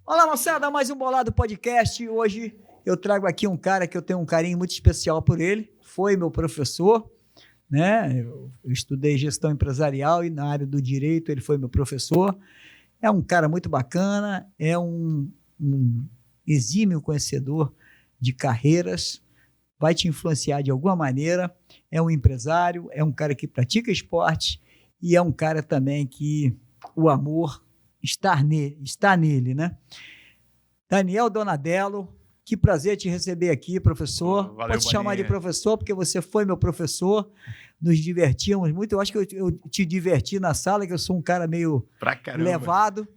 Olá, moçada, mais um Bolado Podcast. Hoje eu trago aqui um cara que eu tenho um carinho muito especial por ele. Foi meu professor, né? Eu estudei gestão empresarial e na área do direito ele foi meu professor. É um cara muito bacana, é um exímio conhecedor de carreiras, vai te influenciar de alguma maneira. É um empresário, é um cara que pratica esporte e é um cara também que o amor está nele, né? Daniel Donadello, que prazer te receber aqui, professor. Valeu, Pode te chamar de Boninha. professor, porque você foi meu professor. Nos divertíamos muito. Eu acho que eu te diverti na sala, que eu sou um cara meio Pra caramba. levado.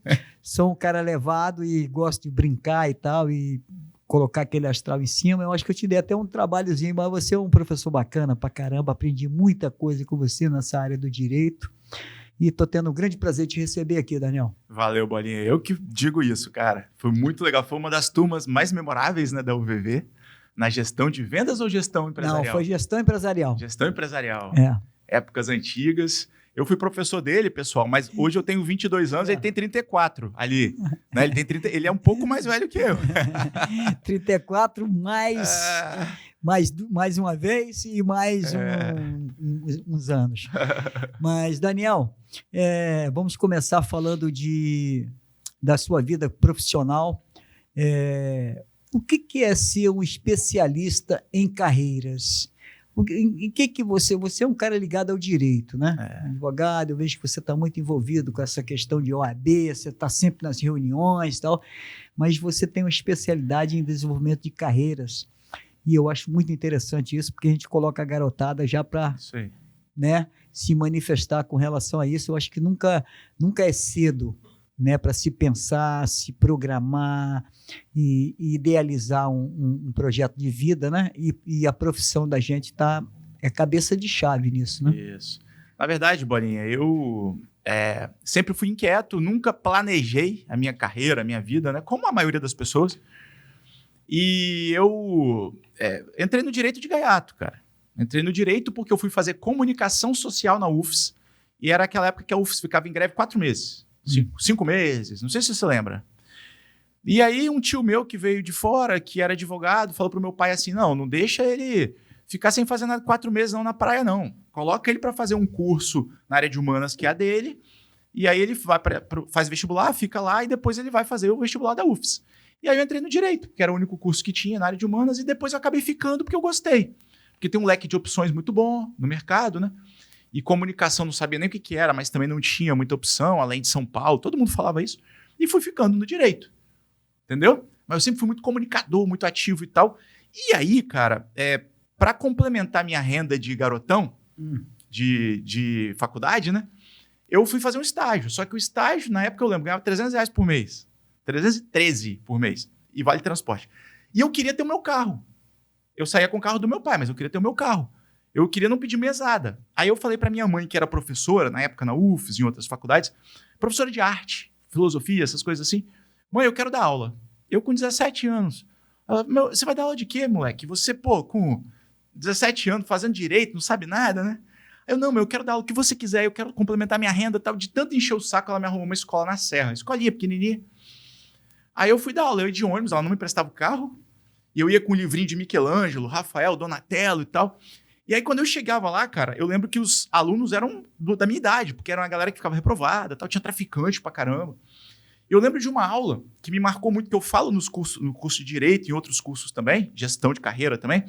Sou um cara levado e gosto de brincar e tal, e colocar aquele astral em cima. Eu acho que eu te dei até um trabalhozinho, mas você é um professor bacana pra caramba. Aprendi muita coisa com você nessa área do direito. E tô tendo um grande prazer de te receber aqui, Daniel. Valeu, Bolinha. Eu que digo isso, cara. Foi muito legal. Foi uma das turmas mais memoráveis, né, da UVV, na gestão de vendas ou gestão empresarial? Não, foi gestão empresarial. Gestão empresarial. É. Épocas antigas. Eu fui professor dele, pessoal, mas hoje eu tenho 22 anos, ele tem 34 ali. Né? Ele tem 30, ele é um pouco mais velho que eu. 34 mais uma vez e mais uns anos. Mas, Daniel, vamos começar falando da sua vida profissional. O que é ser um especialista em carreiras? Em que você é um cara ligado ao direito, né? Advogado, eu vejo que você está muito envolvido com essa questão de OAB, você está sempre nas reuniões e tal, mas você tem uma especialidade em desenvolvimento de carreiras. E eu acho muito interessante isso, porque a gente coloca a garotada já para, né, se manifestar com relação a isso. Eu acho que nunca é cedo, né, para se pensar, se programar e idealizar um projeto de vida, né? E a profissão da gente é cabeça de chave nisso, né? Isso. Na verdade, Bolinha, eu sempre fui inquieto, nunca planejei a minha carreira, a minha vida, né? Como a maioria das pessoas. E eu entrei no direito de gaiato, cara. Entrei no direito porque eu fui fazer comunicação social na UFS. E era aquela época que a UFS ficava em greve 4 meses. 5 meses, não sei se você lembra. E aí um tio meu que veio de fora, que era advogado, falou pro meu pai assim, não deixa ele ficar sem fazer nada 4 meses não na praia, não. Coloca ele para fazer um curso na área de humanas que é a dele, e aí ele faz vestibular, fica lá, e depois ele vai fazer o vestibular da UFS. E aí eu entrei no direito, que era o único curso que tinha na área de humanas, e depois eu acabei ficando porque eu gostei. Porque tem um leque de opções muito bom no mercado, né? E comunicação não sabia nem o que era, mas também não tinha muita opção, além de São Paulo, todo mundo falava isso. E fui ficando no direito, entendeu? Mas eu sempre fui muito comunicador, muito ativo e tal. E aí, cara, para complementar minha renda de garotão, de faculdade, né? Eu fui fazer um estágio. Só que o estágio, na época eu lembro, ganhava R$300 por mês. 313 por mês. E vale transporte. E eu queria ter o meu carro. Eu saía com o carro do meu pai, mas eu queria ter o meu carro. Eu queria não pedir mesada. Aí eu falei para minha mãe, que era professora, na época na UFS, em outras faculdades, professora de arte, filosofia, essas coisas assim. Mãe, eu quero dar aula. Eu com 17 anos. Ela, você vai dar aula de quê, moleque? Você, com 17 anos, fazendo direito, não sabe nada, né? Eu quero dar aula o que você quiser, eu quero complementar minha renda, tal. De tanto encher o saco, ela me arrumou uma escola na Serra. Escolinha pequenininha. Aí eu fui dar aula, eu ia de ônibus, ela não me emprestava o carro. E eu ia com um livrinho de Michelangelo, Rafael, Donatello e tal. E aí, quando eu chegava lá, cara, eu lembro que os alunos eram da minha idade, porque era uma galera que ficava reprovada, tal, tinha traficante pra caramba. Eu lembro de uma aula que me marcou muito, que eu falo no curso de Direito e em outros cursos também, gestão de carreira também,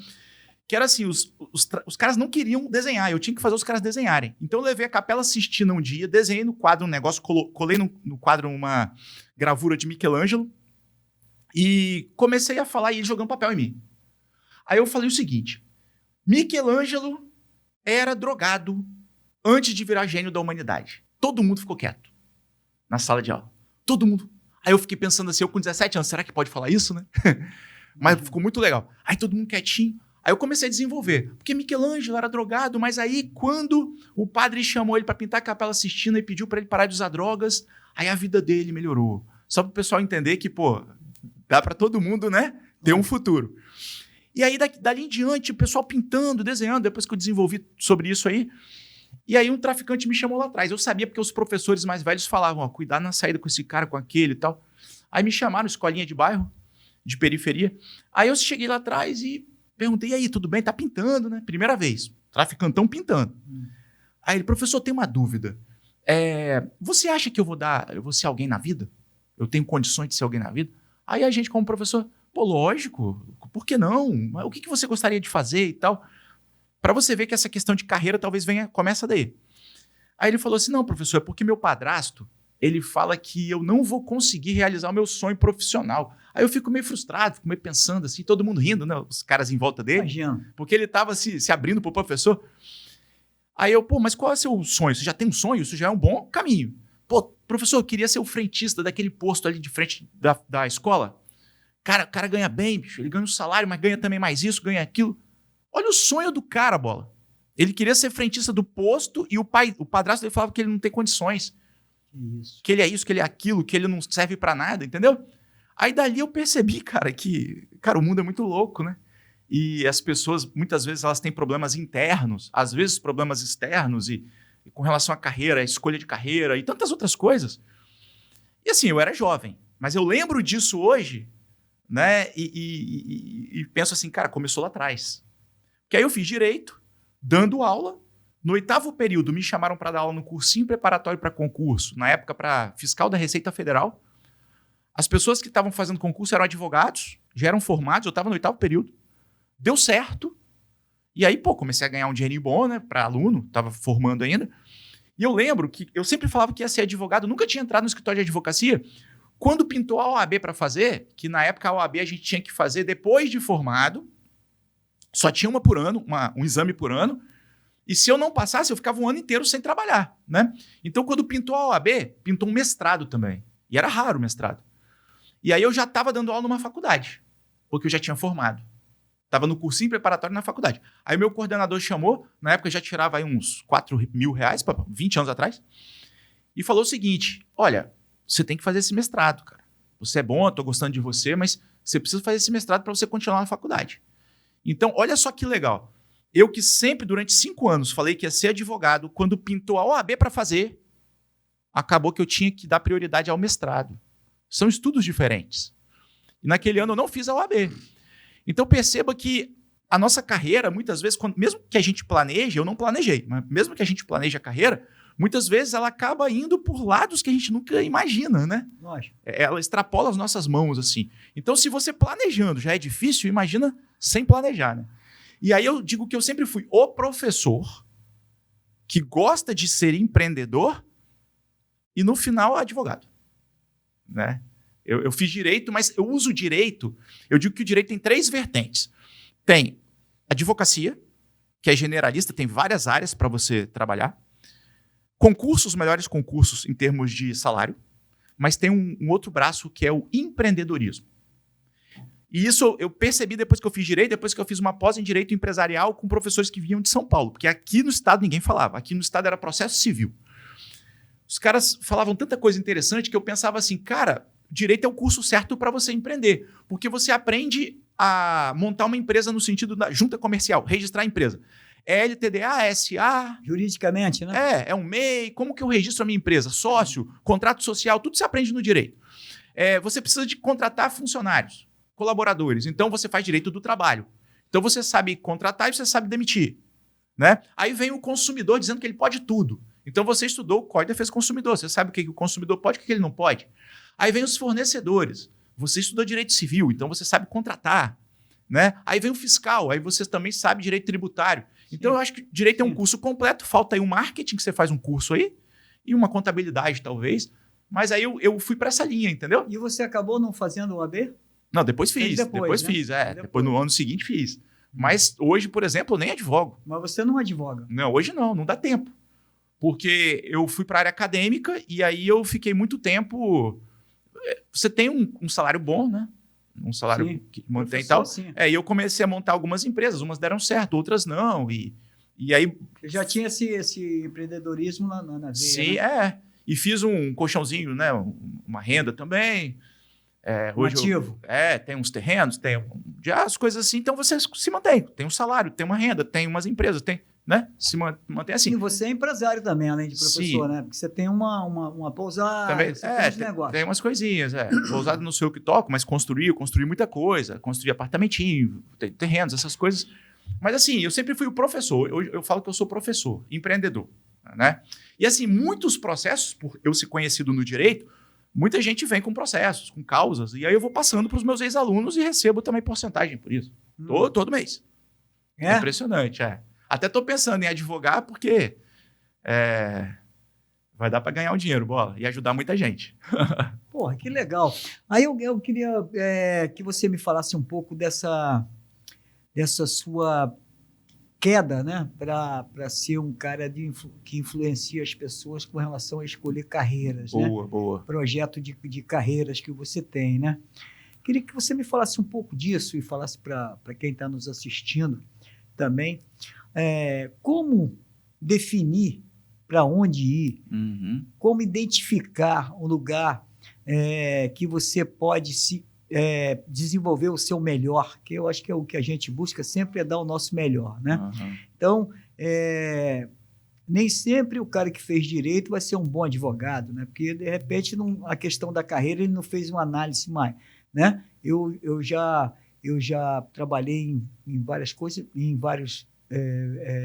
que era assim, os caras não queriam desenhar, eu tinha que fazer os caras desenharem. Então eu levei a Capela Sistina um dia, desenhei no quadro um negócio, colei no quadro uma gravura de Michelangelo e comecei a falar e ele jogando papel em mim. Aí eu falei o seguinte... Michelangelo era drogado antes de virar gênio da humanidade. Todo mundo ficou quieto na sala de aula. Todo mundo. Aí eu fiquei pensando assim, eu com 17 anos, será que pode falar isso, né? Mas ficou muito legal. Aí todo mundo quietinho. Aí eu comecei a desenvolver. Porque Michelangelo era drogado, mas aí quando o padre chamou ele para pintar a Capela Sistina e pediu para ele parar de usar drogas, aí a vida dele melhorou. Só para o pessoal entender que, dá para todo mundo, né, ter um futuro. E aí, dali em diante, o pessoal pintando, desenhando, depois que eu desenvolvi sobre isso aí. E aí, um traficante me chamou lá atrás. Eu sabia porque os professores mais velhos falavam, cuidado na saída com esse cara, com aquele e tal. Aí me chamaram, escolinha de bairro, de periferia. Aí eu cheguei lá atrás e perguntei, e aí, tudo bem? Tá pintando, né? Primeira vez. Traficantão pintando. Aí ele, professor, tem uma dúvida. Você acha que eu vou ser alguém na vida? Eu tenho condições de ser alguém na vida? Aí a gente, como professor, pô, lógico, por que não? Mas o que você gostaria de fazer e tal? Para você ver que essa questão de carreira talvez começa daí. Aí ele falou assim, não, professor, é porque meu padrasto, ele fala que eu não vou conseguir realizar o meu sonho profissional. Aí eu fico meio frustrado, fico meio pensando assim, todo mundo rindo, né? Os caras em volta dele. Imagina. Porque ele estava se abrindo pro professor. Aí eu, pô, mas qual é o seu sonho? Você já tem um sonho? Isso já é um bom caminho. Pô, professor, eu queria ser o frentista daquele posto ali de frente da escola. Cara, o cara ganha bem, bicho. Ele ganha um salário, mas ganha também mais isso, ganha aquilo. Olha o sonho do cara, bola. Ele queria ser frentista do posto e o padrasto dele falava que ele não tem condições. Isso. Que ele é isso, que ele é aquilo, que ele não serve pra nada, entendeu? Aí dali eu percebi, cara, que o mundo é muito louco, né? E as pessoas, muitas vezes, elas têm problemas internos, às vezes problemas externos, e com relação à carreira, à escolha de carreira e tantas outras coisas. E assim, eu era jovem, mas eu lembro disso hoje, né? E penso assim, cara, começou lá atrás. Porque aí eu fiz direito, dando aula. No 8º período, me chamaram para dar aula no cursinho preparatório para concurso, na época para fiscal da Receita Federal. As pessoas que estavam fazendo concurso eram advogados, já eram formados, eu estava no 8º período. Deu certo. E aí, pô, comecei a ganhar um dinheirinho bom, né, para aluno, estava formando ainda. E eu lembro que eu sempre falava que ia ser advogado, nunca tinha entrado no escritório de advocacia. Quando pintou a OAB para fazer, que na época a OAB a gente tinha que fazer depois de formado, só tinha uma por ano, um exame por ano, e se eu não passasse, eu ficava um ano inteiro sem trabalhar, né? Então, quando pintou a OAB, pintou um mestrado também. E era raro o mestrado. E aí eu já estava dando aula numa faculdade, porque eu já tinha formado. Estava no cursinho preparatório na faculdade. Aí meu coordenador chamou, na época eu já tirava aí uns R$4.000, 20 anos atrás, e falou o seguinte, olha, você tem que fazer esse mestrado, cara. Você é bom, eu tô gostando de você, mas você precisa fazer esse mestrado para você continuar na faculdade. Então, olha só que legal. Eu que sempre, durante 5 anos, falei que ia ser advogado, quando pintou a OAB para fazer, acabou que eu tinha que dar prioridade ao mestrado. São estudos diferentes. E naquele ano eu não fiz a OAB. Então perceba que a nossa carreira, muitas vezes, mesmo que a gente planeje, eu não planejei, mas mesmo que a gente planeje a carreira, muitas vezes ela acaba indo por lados que a gente nunca imagina, né? Lógico. Ela extrapola as nossas mãos, assim. Então, se você planejando já é difícil, imagina sem planejar, né? E aí eu digo que eu sempre fui o professor que gosta de ser empreendedor e, no final, advogado, né? Eu fiz direito, mas eu uso direito. Eu digo que o direito tem 3 vertentes. Tem advocacia, que é generalista, tem várias áreas para você trabalhar. Concursos, melhores concursos em termos de salário. Mas tem um outro braço que é o empreendedorismo. E isso eu percebi depois que eu fiz direito, depois que eu fiz uma pós em direito empresarial com professores que vinham de São Paulo. Porque aqui no estado ninguém falava. Aqui no estado era processo civil. Os caras falavam tanta coisa interessante que eu pensava assim, cara, direito é o curso certo para você empreender, porque você aprende a montar uma empresa no sentido da junta comercial, registrar a empresa. É LTDA, SA... Juridicamente, né? É um MEI, como que eu registro a minha empresa? Sócio, contrato social, tudo se aprende no direito. Você precisa de contratar funcionários, colaboradores, então você faz direito do trabalho. Então você sabe contratar e você sabe demitir, né? Aí vem o consumidor dizendo que ele pode tudo. Então você estudou o Código de Defesa do Consumidor, você sabe o que o consumidor pode e o que ele não pode. Aí vem os fornecedores. Você estudou direito civil, então você sabe contratar, né? Aí vem o fiscal, aí você também sabe direito tributário. Sim. Então eu acho que direito é um curso completo, falta aí um marketing, que você faz um curso aí, e uma contabilidade talvez, mas aí eu fui para essa linha, entendeu? E você acabou não fazendo o AB? Não, depois fiz, depois né? fiz, depois no ano seguinte fiz. Mas hoje, por exemplo, eu nem advogo. Mas você não advoga? Não, hoje não dá tempo. Porque eu fui para a área acadêmica e aí eu fiquei muito tempo... Você tem um salário bom, né? Um salário sim, que mantém e tal. Sim. E eu comecei a montar algumas empresas, umas deram certo, outras não. E aí... Eu já tinha esse empreendedorismo na veia, sim, né? E fiz um colchãozinho, né? Uma renda também. Hoje ativo. Tem uns terrenos, tem já as coisas assim. Então você se mantém. Tem um salário, tem uma renda, tem umas empresas, tem... né? Mantém assim. E você é empresário também, além de professor, Sim. né? Porque você tem uma pousada, Também, você tem uns negócios. tem umas coisinhas, Pousada não sei o que toco, mas construí muita coisa. Construí apartamentinho, terrenos, essas coisas. Mas assim, eu sempre fui o professor. Eu falo que eu sou professor, empreendedor, né? E assim, muitos processos, por eu ser conhecido no direito, muita gente vem com processos, com causas, e aí eu vou passando para os meus ex-alunos e recebo também porcentagem por isso. Todo mês. É impressionante, Até estou pensando em advogar porque vai dar para ganhar um dinheiro, bola, e ajudar muita gente. Porra, que legal. Aí eu queria que você me falasse um pouco dessa sua queda, né, para ser um cara que influencia as pessoas com relação a escolher carreiras, Boa. Projeto de carreiras que você tem, né? Queria que você me falasse um pouco disso e falasse para quem está nos assistindo também, como definir para onde ir, como identificar um lugar que você pode desenvolver o seu melhor, que eu acho que é o que a gente busca sempre, é dar o nosso melhor, né? Então, nem sempre o cara que fez direito vai ser um bom advogado, né? Porque, de repente, a questão da carreira, ele não fez uma análise mais, né? Eu já trabalhei em várias coisas, em várias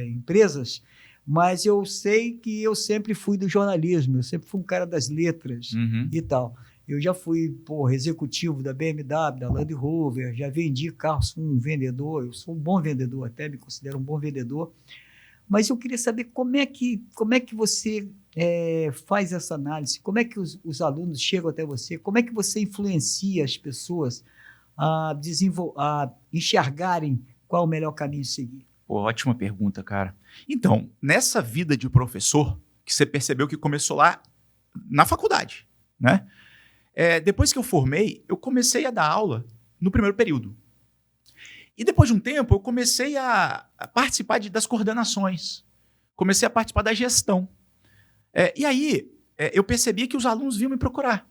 empresas, mas eu sei que eu sempre fui do jornalismo, eu sempre fui um cara das letras e tal. Eu já fui executivo da BMW, da Land Rover, já vendi carros, sou um vendedor, eu sou um bom vendedor, até me considero um bom vendedor. Mas eu queria saber como é que você faz essa análise, como é que os alunos chegam até você, como é que você influencia as pessoas a enxergarem qual é o melhor caminho a seguir. Pô, ótima pergunta, cara. Então, nessa vida de professor, que você percebeu que começou lá na faculdade, né? Depois que eu formei, eu comecei a dar aula no primeiro período. E depois de um tempo, eu comecei a participar das coordenações. Comecei a participar da gestão. E aí, eu percebia que os alunos vinham me procurar.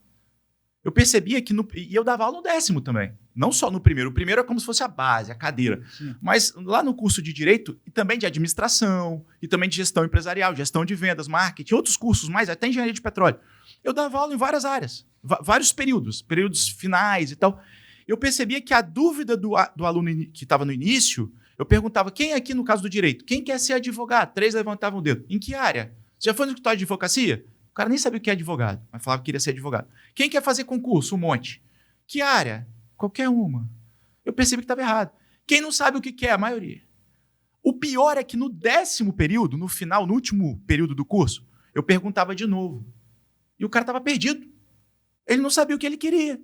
Eu percebia que... E eu dava aula no 10º também. Não só no primeiro. O primeiro é como se fosse a base, a cadeira. Sim. Mas lá no curso de Direito, e também de Administração, e também de Gestão Empresarial, Gestão de Vendas, Marketing, outros cursos mais, até Engenharia de Petróleo. Eu dava aula em várias áreas. Vários períodos finais e tal. Eu percebia que a dúvida do aluno que estava no início, eu perguntava, quem aqui no caso do Direito? Quem quer ser advogado? 3 levantavam o dedo. Em que área? Você já foi no escritório de advocacia? O cara nem sabia o que é advogado, mas falava que queria ser advogado. Quem quer fazer concurso? Um monte. Que área? Qualquer uma. Eu percebi que estava errado. Quem não sabe o que quer? A maioria. O pior é que no 10º período, no final, no último período do curso, eu perguntava de novo. E o cara estava perdido. Ele não sabia o que ele queria.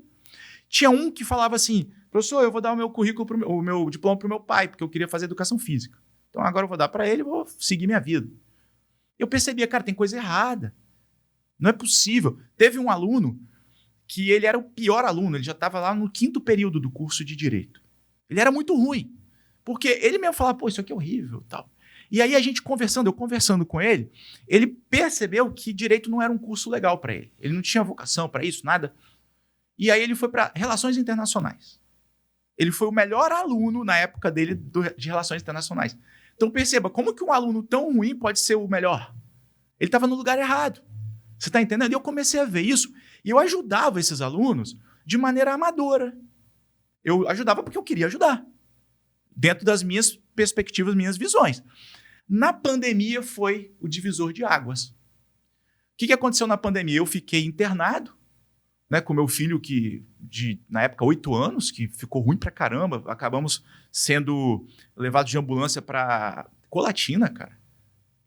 Tinha um que falava assim, professor, eu vou dar o meu currículo, o meu diploma para o meu pai, porque eu queria fazer educação física. Então agora eu vou dar para ele e vou seguir minha vida. Eu percebia, cara, tem coisa errada. Não é possível. Teve um aluno que ele era o pior aluno, ele já estava lá no 5º período do curso de Direito. Ele era muito ruim, porque ele mesmo falava, pô, isso aqui é horrível, tal. E aí eu conversando com ele, ele percebeu que Direito não era um curso legal para ele. Ele não tinha vocação para isso, nada. E aí ele foi para Relações Internacionais. Ele foi o melhor aluno na época dele de Relações Internacionais. Então perceba, como que um aluno tão ruim pode ser o melhor? Ele estava no lugar errado. Você está entendendo? E eu comecei a ver isso e eu ajudava esses alunos de maneira amadora. Eu ajudava porque eu queria ajudar, dentro das minhas perspectivas, minhas visões. Na pandemia foi o divisor de águas. O que aconteceu na pandemia? Eu fiquei internado, né, com meu filho na época, 8 anos, que ficou ruim pra caramba. Acabamos sendo levados de ambulância para Colatina, cara.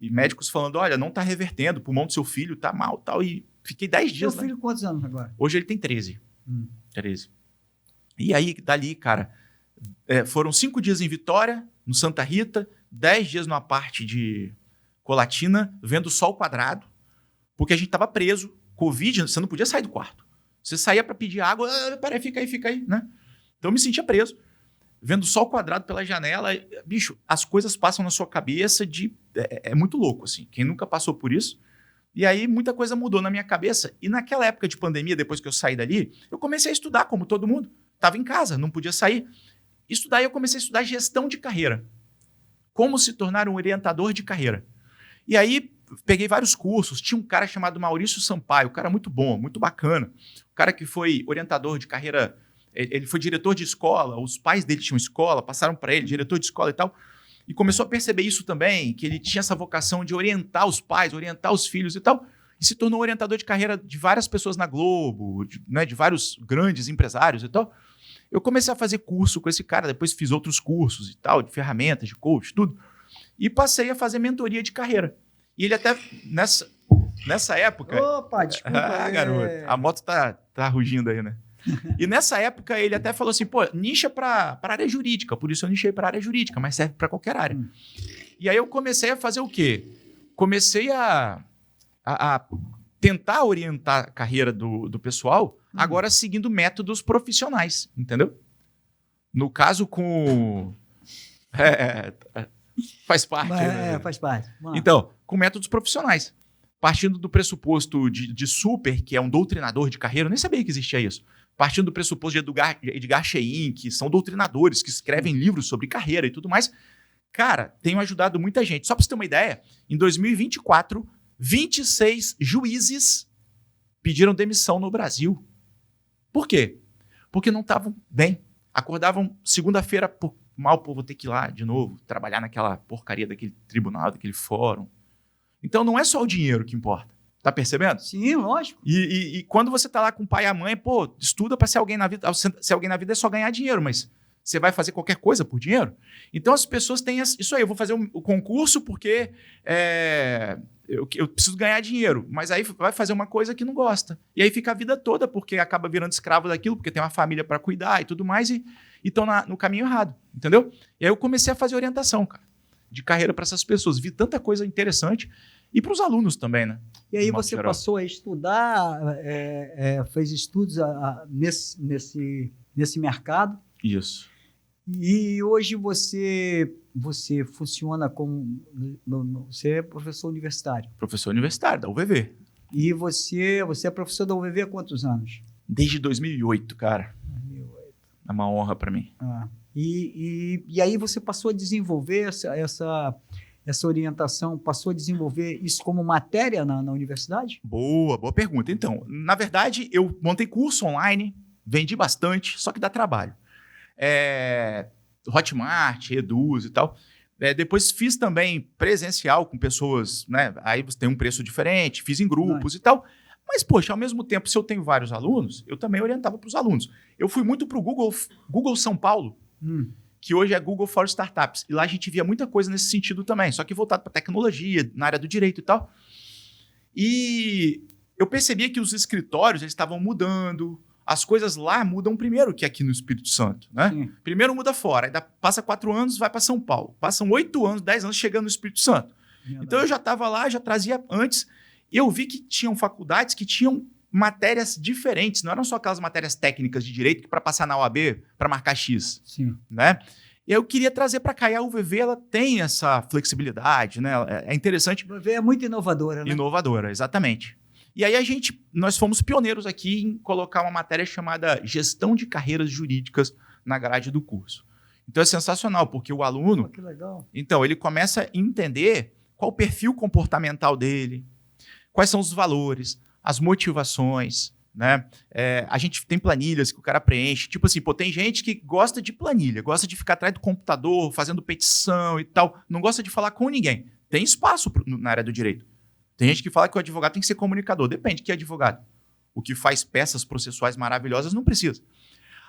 E médicos falando, olha, não tá revertendo, o pulmão do seu filho tá mal, tal. E fiquei 10 dias. Seu filho quantos anos agora? Hoje ele tem 13. 13. E aí, dali, cara, foram 5 dias em Vitória, no Santa Rita, 10 dias numa parte de Colatina, vendo o sol quadrado, porque a gente tava preso. Covid, você não podia sair do quarto. Você saía para pedir água, peraí, fica aí, né? Então eu me sentia preso, vendo o sol quadrado pela janela. Bicho, as coisas passam na sua cabeça é muito louco, assim. Quem nunca passou por isso? E aí muita coisa mudou na minha cabeça. E naquela época de pandemia, depois que eu saí dali, eu comecei a estudar, como todo mundo. Estava em casa, não podia sair. E eu comecei a estudar gestão de carreira. Como se tornar um orientador de carreira. E aí, peguei vários cursos. Tinha um cara chamado Maurício Sampaio, um cara muito bom, muito bacana. Um cara que foi orientador de carreira, ele foi diretor de escola, os pais dele tinham escola, passaram para ele, diretor de escola e tal. E começou a perceber isso também, que ele tinha essa vocação de orientar os pais, orientar os filhos e tal. E se tornou orientador de carreira de várias pessoas na Globo, de vários grandes empresários e tal. Eu comecei a fazer curso com esse cara, depois fiz outros cursos e tal, de ferramentas, de coach, tudo. E passei a fazer mentoria de carreira. E ele até, nessa época... Opa, desculpa. Garoto, a moto tá rugindo aí, né? E nessa época ele até falou assim, pô, nicha para área jurídica, por isso eu nichei para área jurídica, mas serve para qualquer área. E aí eu comecei a fazer o quê? Comecei a tentar orientar a carreira do pessoal, agora seguindo métodos profissionais, entendeu? No caso com... faz parte. Né? Faz parte. Então, com métodos profissionais. Partindo do pressuposto de Super, que é um doutrinador de carreira, eu nem sabia que existia isso. Partindo do pressuposto de Edgar Schein, que são doutrinadores, que escrevem livros sobre carreira e tudo mais. Cara, tenho ajudado muita gente. Só para você ter uma ideia, em 2024, 26 juízes pediram demissão no Brasil. Por quê? Porque não estavam bem. Acordavam segunda-feira, vou ter que ir lá de novo, trabalhar naquela porcaria daquele tribunal, daquele fórum. Então não é só o dinheiro que importa. Tá percebendo? Sim, lógico. E quando você tá lá com o pai e a mãe, pô, estuda para ser alguém na vida. Ser alguém na vida é só ganhar dinheiro, mas você vai fazer qualquer coisa por dinheiro? Então as pessoas têm isso aí, eu vou fazer o concurso porque eu preciso ganhar dinheiro, mas aí vai fazer uma coisa que não gosta. E aí fica a vida toda, porque acaba virando escravo daquilo, porque tem uma família para cuidar e tudo mais, e estão no caminho errado, entendeu? E aí eu comecei a fazer orientação, cara, de carreira para essas pessoas. Vi tanta coisa interessante. E para os alunos também, né? E aí você passou a estudar, fez estudos nesse mercado. Isso. E hoje você funciona como... Você é professor universitário. Professor universitário, da UVV. E você é professor da UVV há quantos anos? Desde 2008, cara. 2008. É uma honra para mim. E aí você passou a desenvolver essa orientação, passou a desenvolver isso como matéria na universidade? Boa pergunta. Então, na verdade, eu montei curso online, vendi bastante, só que dá trabalho. Hotmart, Eduz e tal. Depois fiz também presencial com pessoas, né? Aí você tem um preço diferente, fiz em grupos e tal. Mas, poxa, ao mesmo tempo, se eu tenho vários alunos, eu também orientava para os alunos. Eu fui muito para o Google São Paulo, que hoje é Google for Startups. E lá a gente via muita coisa nesse sentido também, só que voltado para tecnologia, na área do direito e tal. E eu percebia que os escritórios eles estavam mudando, as coisas lá mudam primeiro que aqui no Espírito Santo, né? Sim. Primeiro muda fora, aí passa 4 anos, vai para São Paulo. Passam 8 anos, 10 anos chegando no Espírito Santo. Verdade. Então eu já estava lá, já trazia antes, e eu vi que tinham faculdades que tinham matérias diferentes, não eram só aquelas matérias técnicas de direito que para passar na OAB, para marcar X, Sim. né? E eu queria trazer para cá, e a UVV ela tem essa flexibilidade, né? É interessante. A UVV é muito inovadora, né? Inovadora, exatamente. E aí nós fomos pioneiros aqui em colocar uma matéria chamada Gestão de Carreiras Jurídicas na grade do curso. Então é sensacional, porque o aluno... Que legal. Então, ele começa a entender qual o perfil comportamental dele, quais são os valores, as motivações, né? A gente tem planilhas que o cara preenche. Tipo assim, tem gente que gosta de planilha, gosta de ficar atrás do computador, fazendo petição e tal, não gosta de falar com ninguém. Tem espaço na área do direito. Tem gente que fala que o advogado tem que ser comunicador. Depende, que é advogado? O que faz peças processuais maravilhosas não precisa.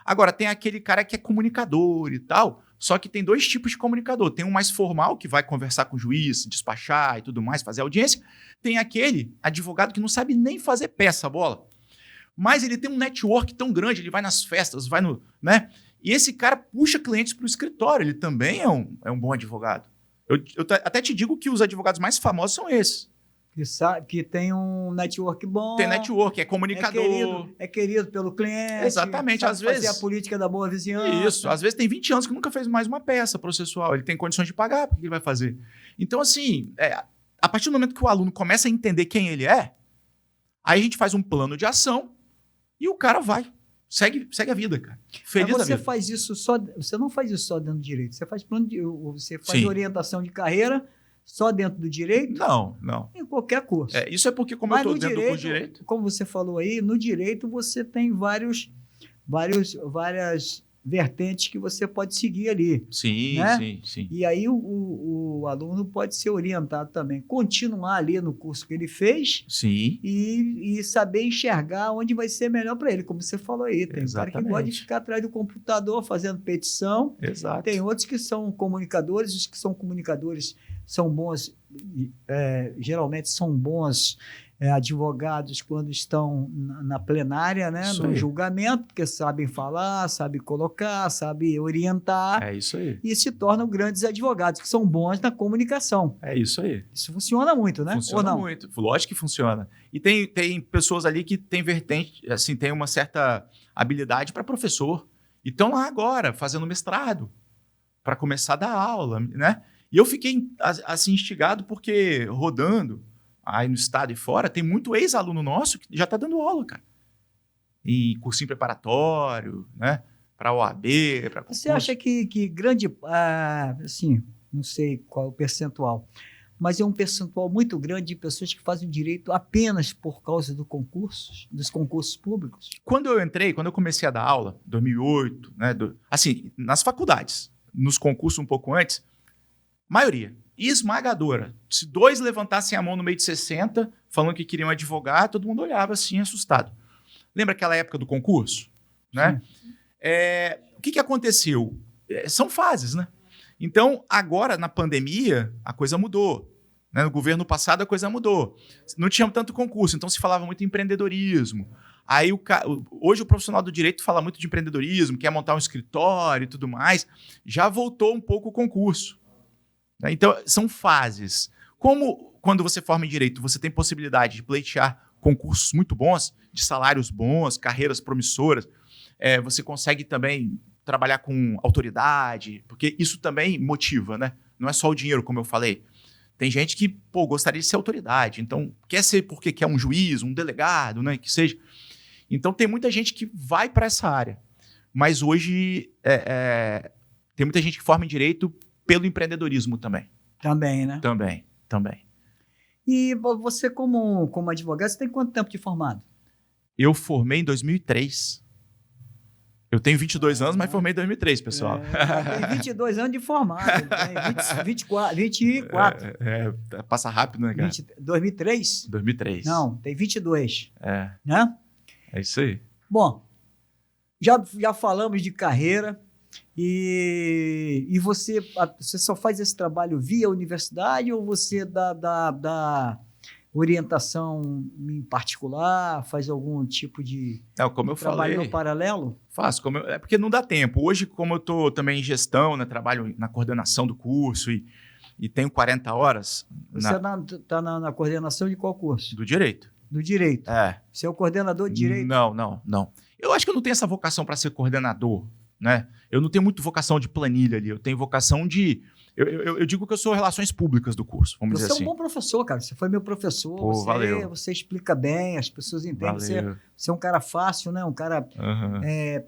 Agora, tem aquele cara que é comunicador e tal, só que tem 2 tipos de comunicador. Tem um mais formal, que vai conversar com o juiz, despachar e tudo mais, fazer audiência. Tem aquele advogado que não sabe nem fazer peça, bola. Mas ele tem um network tão grande, ele vai nas festas, vai no... né? E esse cara puxa clientes para o escritório, ele também é um bom advogado. Eu até te digo que os advogados mais famosos são esses. Que tem um network bom. Tem network, é comunicador. É querido pelo cliente. Exatamente, às vezes. Fazer a política da boa vizinhança. Isso, às vezes tem 20 anos que nunca fez mais uma peça processual. Ele tem condições de pagar, porque ele vai fazer. Então, assim, a partir do momento que o aluno começa a entender quem ele é, aí a gente faz um plano de ação e o cara vai segue a vida, cara. Feliz Mas da você vida. faz isso só, você não faz isso só dentro do direito, você faz você faz Sim. orientação de carreira só dentro do direito, Não. em qualquer curso. Isso é porque, como Mas eu no estou dentro do curso de direito... como você falou aí, no direito você tem várias vertentes que você pode seguir ali. Sim, né? sim. E aí o aluno pode ser orientado também, continuar ali no curso que ele fez Sim. e saber enxergar onde vai ser melhor para ele, como você falou aí. Tem cara que gosta de ficar atrás do computador fazendo petição. Exato. Tem outros que são comunicadores, os que são comunicadores são bons, geralmente são bons advogados quando estão na plenária, né, no julgamento, porque sabem falar, sabem colocar, sabem orientar. É isso aí. E se tornam grandes advogados, que são bons na comunicação. É isso aí. Isso funciona muito, né? Funciona ou não? muito. Lógico que funciona. E tem pessoas ali que têm vertente, assim, tem uma certa habilidade para professor. E estão lá agora, fazendo mestrado, para começar a dar aula, né? E eu fiquei, assim, instigado porque, rodando aí no estado e fora, tem muito ex-aluno nosso que já está dando aula, cara. Em cursinho preparatório, né? Para OAB, para concurso. Você acha que grande, assim, não sei qual é o percentual, mas é um percentual muito grande de pessoas que fazem direito apenas por causa dos concursos públicos? Quando eu comecei a dar aula, 2008, né? Assim, nas faculdades, nos concursos um pouco antes, maioria esmagadora. Se 2 levantassem a mão no meio de 60, falando que queriam advogar, todo mundo olhava assim, assustado. Lembra aquela época do concurso? Né? O que aconteceu? São fases, né? Então, agora, na pandemia, a coisa mudou. Né? No governo passado, a coisa mudou. Não tinha tanto concurso, então se falava muito em empreendedorismo. Aí, hoje, o profissional do direito fala muito de empreendedorismo, quer montar um escritório e tudo mais. Já voltou um pouco o concurso. Então, são fases. Como quando você forma em direito, você tem possibilidade de pleitear concursos muito bons, de salários bons, carreiras promissoras, você consegue também trabalhar com autoridade, porque isso também motiva, né? Não é só o dinheiro, como eu falei. Tem gente que, gostaria de ser autoridade, então quer ser porque quer um juiz, um delegado, né? Que seja. Então, tem muita gente que vai para essa área. Mas hoje, tem muita gente que forma em direito pelo empreendedorismo também. Também, né? Também. E você, como advogado, você tem quanto tempo de formado? Eu formei em 2003. Eu tenho 22 anos, mas formei em 2003, pessoal. Tem 22 anos de formado. Tem 24. Passa rápido, né, cara? 2003? 2003. Não, tem 22. Né? É isso aí. Bom, já falamos de carreira. E você só faz esse trabalho via universidade ou você dá orientação em particular, faz algum tipo de trabalho no paralelo? Faço, porque não dá tempo. Hoje, como eu estou também em gestão, né, trabalho na coordenação do curso e tenho 40 horas... Você está na coordenação de qual curso? Do direito. Do direito? Você é o coordenador de direito? Não. Eu acho que eu não tenho essa vocação para ser coordenador. Né? Eu não tenho muito vocação de planilha ali, eu tenho vocação de... Eu digo que eu sou relações públicas do curso, vamos dizer assim. Você é um bom professor, cara. Você foi meu professor, valeu. Você explica bem, as pessoas entendem. Você é um cara fácil, né? Um cara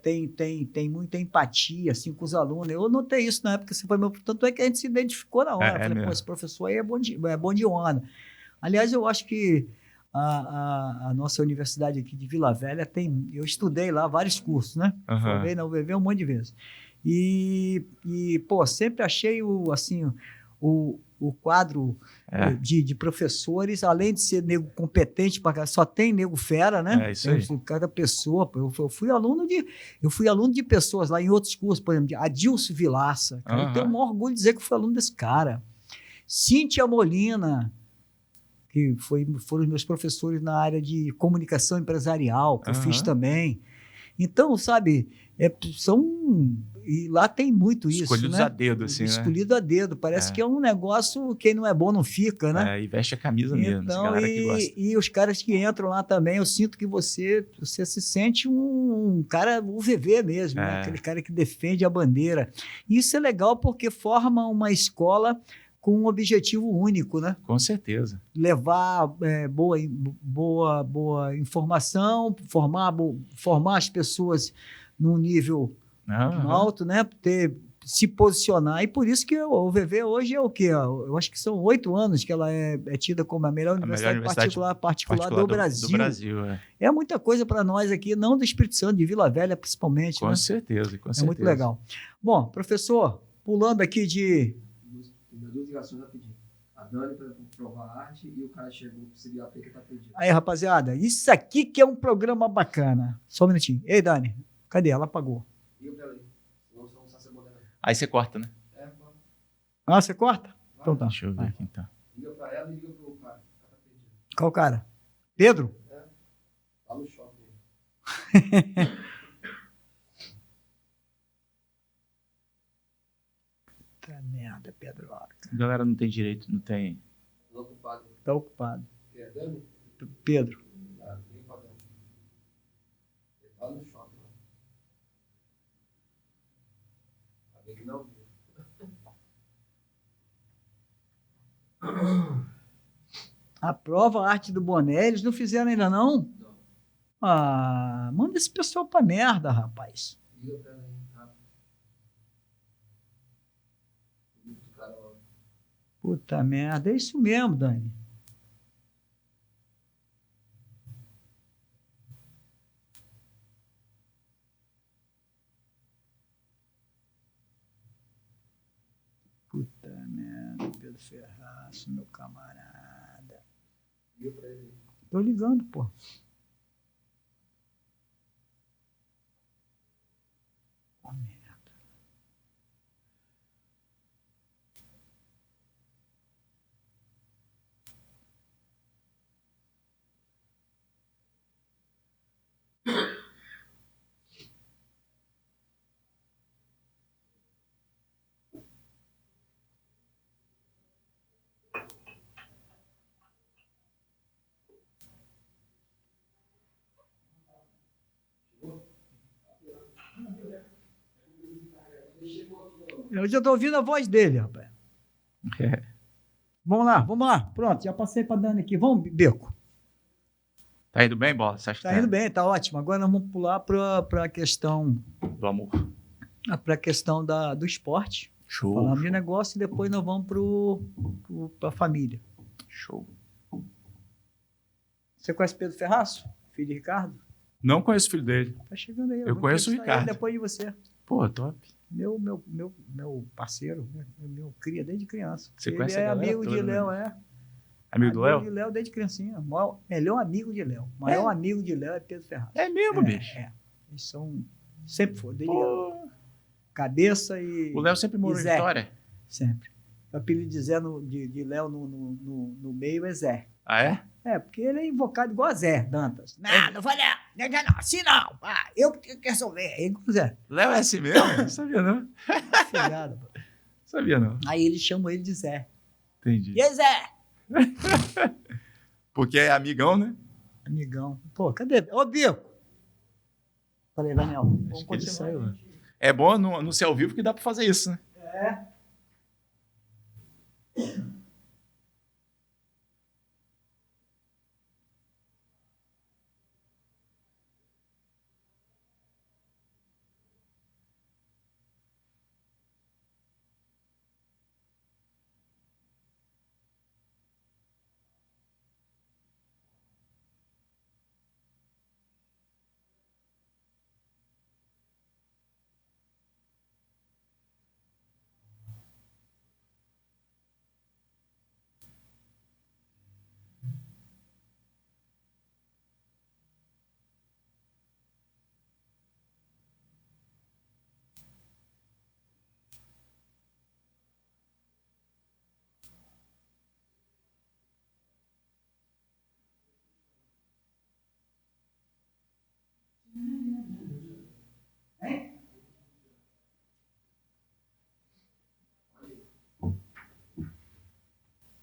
tem muita empatia assim, com os alunos. Eu notei isso na época que você foi meu... Tanto é que a gente se identificou na hora. Eu falei, esse professor aí é bom de onda. Aliás, eu acho que a nossa universidade aqui de Vila Velha eu estudei lá vários cursos, né? Formei na UVV um monte de vezes. E sempre achei o quadro de professores, além de ser nego competente, só tem nego fera, né? Isso aí. Cada pessoa. Eu fui aluno de pessoas lá em outros cursos, por exemplo, de Adilson Vilaça. Eu tenho o maior orgulho de dizer que eu fui aluno desse cara. Cíntia Molina, que foram os meus professores na área de comunicação empresarial, que eu fiz também. Então, sabe, e lá tem muito isso, escolhidos a dedo, assim, escolhido a dedo. Parece que é um negócio, quem não é bom não fica, né? E veste a camisa mesmo, essa galera que gosta. E os caras que entram lá também, eu sinto que você se sente um cara UVV mesmo, né? Aquele cara que defende a bandeira. E isso é legal porque forma uma escola com um objetivo único, né? Com certeza. Levar boa informação, formar as pessoas num nível alto, né? Se posicionar. E por isso que o VV hoje é o quê? Eu acho que são 8 anos que ela é tida como a melhor universidade particular do Brasil. Do Brasil, é muita coisa para nós aqui, não do Espírito Santo, de Vila Velha principalmente. Com certeza, com certeza. É muito legal. Bom, professor, pulando aqui de... Duas ligações rapidinho. A Dani para provar a arte e o cara chegou para seguir a que tá pedindo. Aí, rapaziada, isso aqui que é um programa bacana. Só um minutinho. Ei, Dani, cadê? Ela apagou. Liga pra ela aí. Senão você não sabe se é moderno. Aí você corta, né? Corta. Ah, você corta? Vai. Então tá. Deixa eu ver aqui, então. Liga pra ela e liga pro cara. Tá pedindo. Qual cara? Pedro? Tá no shopping. Puta merda, Pedro. A galera não tem direito, não tem... Não ocupado. Tá ocupado. É Dani? Pedro. Liga pra Dani. Ele tá no shopping. Ainda que não viu. Aprova a arte do boné, eles não fizeram ainda não? Não. Ah, manda esse pessoal pra merda, rapaz. Liga pra ela aí, rápido. Liga pro cara logo. Puta merda, é isso mesmo, Dani. Puta merda, Pedro Ferraz, meu camarada. Liga pra ele. Tô ligando, pô. Oh, merda. Eu já tô ouvindo a voz dele, rapaz. Vamos lá. Pronto, já passei para Dani aqui. Vamos, Beco. Tá indo bem, Bola? Você acha Tá indo bem, tá ótimo. Agora nós vamos pular para a questão do amor? Para a questão do esporte. Show. Falando de negócio e depois nós vamos para a família. Show. Você conhece Pedro Ferraço? Filho de Ricardo? Não conheço o filho dele. Tá chegando aí. Eu conheço o Ricardo. Depois de você. Pô, top. Meu parceiro, meu cria desde criança. Você ele conhece é a galera amigo toda, de Léo, né? Amigo do Léo? Amigo de Léo desde criancinha. Melhor amigo de Léo. Maior amigo de Léo é Pedro Ferraz. É mesmo, bicho? É. Eles são... Sempre foram. Desde Pô. Cabeça e... O Léo sempre morou em Zé. Vitória? Sempre. O apelido de Zé de Léo no meio é Zé. Ah, é? É, porque ele é invocado igual a Zé Dantas. Não vou não. Assim não. Ah, eu que quero resolver. Ele com Zé. Léo é assim mesmo? Não sabia, não. Filhado, pô. Sabia, não. Aí eles chamam ele de Zé. Entendi. E aí, Zé? Porque é amigão, né? Amigão. Pô, cadê? Ô, Bico. Falei, Daniel. Acho que ele saiu, né? É bom no ser ao vivo que dá pra fazer isso, né? É.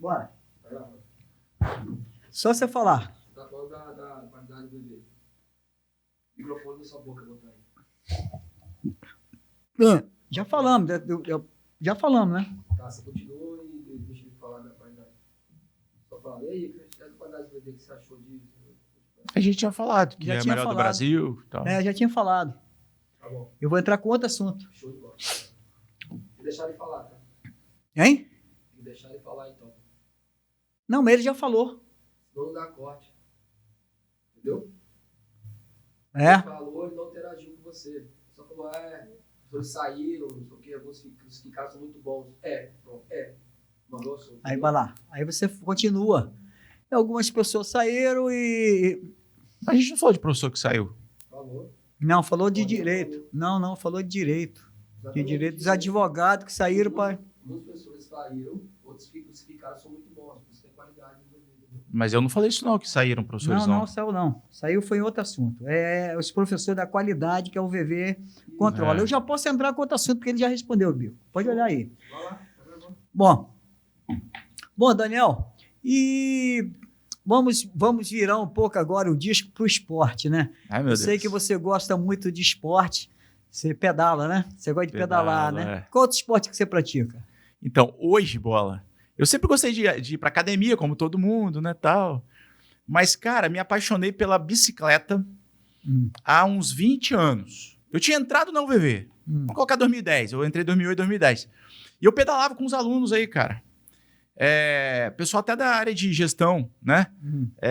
Bora. Só você falar. Tá falando da qualidade do bebê. Microfone da sua boca, botar aí. Já falamos, né? Tá, você continua e deixa aí, a qualidade do VD que você achou de... A gente tinha falado que Já é a tinha melhor do falado. Brasil e tal. Já tinha falado. Tá bom, Eu vou entrar com outro assunto. show de bola. Tem que deixar ele falar, tá? Hein? Tem que deixar ele falar, então. Não, mas ele já falou. Senão não dá corte. Entendeu? É. Ele falou, ele não interagiu com você. Só falou, eles saíram, não sei o que, alguns ficaram são muito bons. Pronto, mandou o assunto. Aí vai lá. Aí você continua. Algumas pessoas saíram e... A gente não falou de professor que saiu. Falou. Não, falou de Falou. direito. Não, falou de direito. De Exatamente. direito dos advogados que saíram para... Muitas pessoas saíram, outros ficaram, são muito bons. Você tem qualidade no vídeo. Mas eu não falei isso não, que saíram professores Não, saiu não. Saiu foi em outro assunto. É os professores da qualidade, que é o VV controla. É. Eu já posso entrar com outro assunto, porque ele já respondeu, Bico. Pode olhar aí. Vai lá, tá gravando. Bom, Daniel, e vamos virar um pouco agora o disco para o esporte, né? Ai, meu Eu Deus. sei que você gosta muito de esporte. Você pedala, né? Você gosta de pedalar, Pedalo, né? é. Qual outro esporte que você pratica? Então, hoje, Bola, eu sempre gostei de ir pra academia, como todo mundo, né, tal. Mas, cara, me apaixonei pela bicicleta há uns 20 anos. Eu tinha entrado na UVV. Vamos colocar 2010. Eu entrei em 2008, 2010. E eu pedalava com os alunos aí, cara. Pessoal até da área de gestão, né?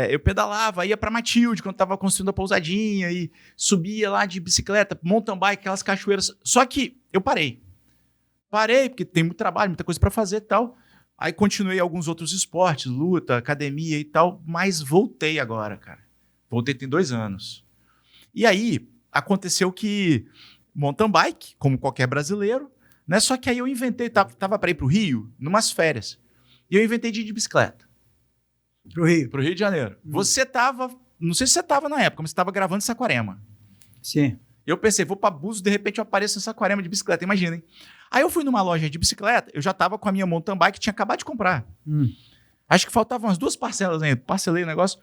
Eu pedalava, ia pra Matilde, quando tava construindo a pousadinha, e subia lá de bicicleta, mountain bike, aquelas cachoeiras. Só que eu parei. Parei, porque tem muito trabalho, muita coisa pra fazer e tal. Aí continuei alguns outros esportes, luta, academia e tal, mas voltei agora, cara. Voltei tem 2 anos. E aí, aconteceu que mountain bike, como qualquer brasileiro, né? Só que aí eu inventei, tava para ir pro Rio, numas férias. E eu inventei de ir de bicicleta. Pro Rio. Pro Rio de Janeiro. Você tava, não sei se você tava na época, mas você tava gravando em Saquarema. Sim. Eu pensei, vou pra Búzios, de repente eu apareço em Saquarema de bicicleta, imagina, hein? Aí eu fui numa loja de bicicleta, eu já tava com a minha mountain bike, tinha acabado de comprar. Acho que faltavam umas 2 parcelas ainda, parcelei o negócio.